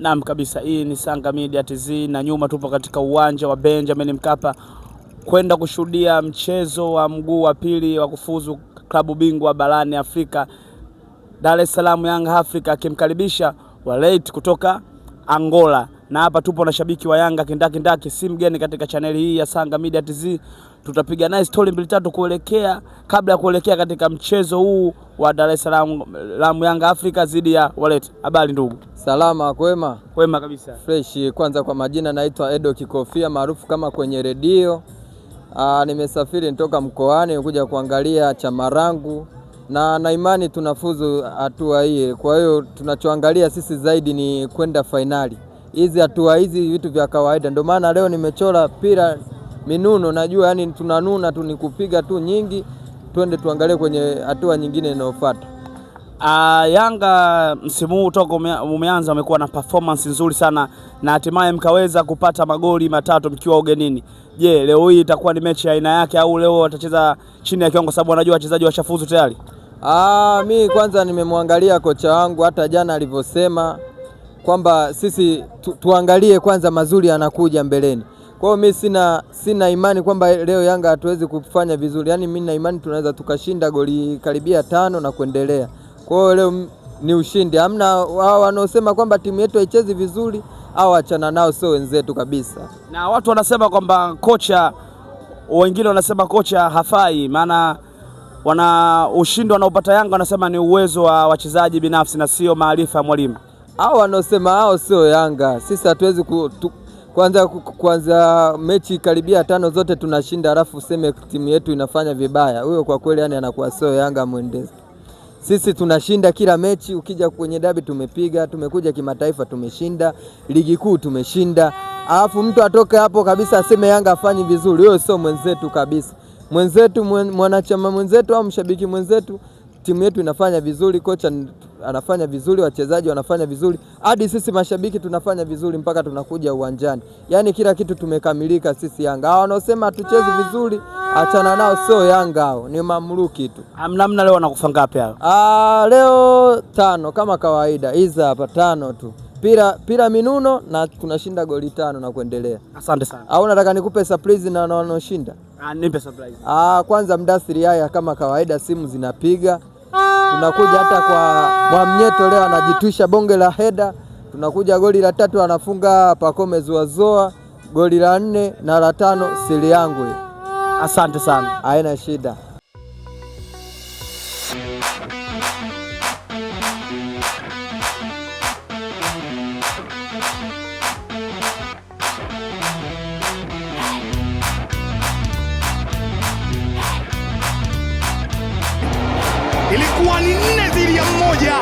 Naam kabisa, hii ni Sanga Media TZ na nyuma tupo katika uwanja wa Benjamin Mkapa kwenda kushuhudia mchezo wa mguu wa pili wa kufuzu klabu bingwa barani Afrika. Dar es Salaam Young Africa akimkaribisha Wydad kutoka Angola. Na hapa tupo na shabiki wa Yanga kindaki si mgeni katika chaneli hii ya Sanga Media TZ. Tutapiga naye story mbili tatu kabla ya kuelekea katika mchezo huu wa Dar es Salaam Young Africa dhidi ya Wydad. Habari ndugu? Salama, kwema? Kwema kabisa. Fresh. Kwanza kwa majina naitwa Edo Kikofia maarufu kama kwenye redio. Nimesafiri nitoka mkoani kuja kuangalia Chamarangu na imani tunafuzu hatua hii. Kwa hiyo tunachoangalia sisi zaidi ni kwenda finali. Hizi hatua hizi vitu vya kawaida. Ndio maana leo nimechora pira minuno, najua yani tunanuna tu nikupiga tu nyingi, twende tuangalie kwenye hatua nyingine inayofuata. Yanga msimu huu toka umeanza umekuwa na performance nzuri sana na hatimaye mkaweza kupata magoli 3 mkiwa ugenini. Je, leo hii itakuwa ni mechi ya aina yake au leo watacheza chini ya kiwango sababu wanajua wachezaji washafuzu tayari? Mimi kwanza nimemwangalia kocha wangu hata jana alivyosema kwamba sisi tuangalie kwanza mazuri yanakuja mbeleni. Kwa hiyo mimi sina imani kwamba leo Yanga hatuwezi kufanya vizuri. Yaani mimi na imani tunaweza tukashinda goli karibia 5 na kuendelea. Kwa hiyo leo ni ushindi. Hamna wao wanaosema kwamba timu yetu haichezi vizuri au achana nao, sio wenzetu kabisa. Na watu wanasema kwamba wengine wanasema kocha hafai, maana ushindi wanaopata Yanga wanasema ni uwezo wa wachezaji binafsi na sio maarifa ya mwalimu. Hao wanaosema hao sio Yanga. Sisi hatuwezi kwanza mechi karibia 5 zote tunashinda alafu useme timu yetu inafanya vibaya. Huyo kwa kweli yani anakuwa sio Yanga mwendezi. Sisi tunashinda kila mechi, ukija kwenye dabi tumepiga, tumekuja kimataifa tumeshinda, ligi kuu tumeshinda. Alafu mtu atoke hapo kabisa aseme Yanga afanyi vizuri, huyo sio mwenzetu kabisa. Mwenzetu, mwanachama mwenzetu au mshabiki mwenzetu, timu yetu inafanya vizuri, kocha anafanya vizuri, wachezaji wanafanya vizuri, hadi sisi mashabiki tunafanya vizuri mpaka tunakuja uwanjani. Yaani kila kitu tumekamilika sisi Yanga. Hao wanaosema hatuchezi vizuri, achana nao, sio Yanga hao, ni mamluki tu. Namna leo wanakufa ngapi hao? Leo 5 kama kawaida. Hizi hapa 5 tu. Pira minuno na tunashinda goli 5 na kuendelea. Asante sana. Au nataka nikupe surprise na wanaoshinda? Nipe surprise. Kwanza Mdathiri haya kama kawaida simu zinapiga. Tunakuja hata kwa Mwamnyeto leo anajitwisha bonge la heda. Tunakuja goli la 3 anafunga Pacome Zuazoa, goli la 4 na la 5 siri yangu. Asante sana. Haina shida. Ilikuwa ni 4-1